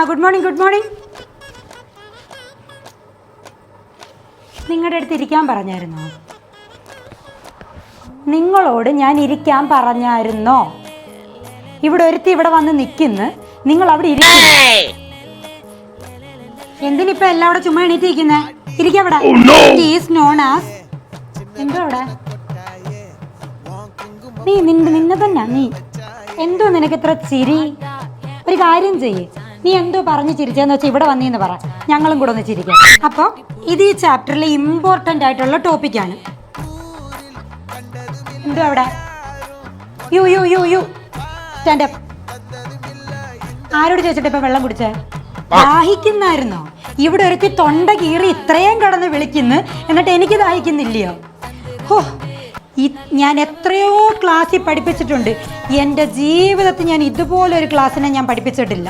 Good morning good morning. നിങ്ങളുടെ അടുത്ത് ഇരിക്കാൻ പറഞ്ഞായിരുന്നോ? നിങ്ങളോട് ഞാൻ ഇരിക്കാൻ പറഞ്ഞായിരുന്നോ? ഇവിടെ ഒരുത്തി ഇവിടെ വന്ന് നിൽക്കുന്നു, നിങ്ങൾ അവിടെ ഇരിക്കുന്നു. എന്തിനിപ്പോ എല്ലാം അവിടെ ചുമ്മാ എണീറ്റിരിക്കുന്നേ? ഇരിക്കവിടെ. എന്തോ അവിടെ നീ നിന്നെ തന്നെ നീ എന്തോ നിനക്ക് ഇത്ര ചിരി? ഒരു കാര്യം ചെയ്യ്, നീ എന്തോ പറഞ്ഞ് ചിരിച്ചെന്ന് വെച്ചാൽ ഇവിടെ വന്നീന്ന് പറ, ഞങ്ങളും കൂടെ ഒന്ന് ചിരിക്കാം. അപ്പോൾ ഇത് ഈ ചാപ്റ്ററിലെ ഇമ്പോർട്ടൻ്റ് ആയിട്ടുള്ള ടോപ്പിക്കാണ്. എന്തോ അവിടെ you you you you stand up. ആരോട് ചോദിച്ചിട്ട് ഇപ്പൊ വെള്ളം കുടിച്ചേ? ദാഹിക്കുന്നായിരുന്നോ? ഇവിടെ ഒരുത്തി തൊണ്ട കീറി ഇത്രയും കടന്ന് വിളിക്കുന്നു, എന്നിട്ട് എനിക്ക് ദാഹിക്കുന്നില്ലയോ? ഹോ, ഞാൻ എത്രയോ ക്ലാസ്സിൽ പഠിപ്പിച്ചിട്ടുണ്ട്. എൻ്റെ ജീവിതത്തിൽ ഞാൻ ഇതുപോലൊരു ക്ലാസ്സിനെ ഞാൻ പഠിപ്പിച്ചിട്ടില്ല.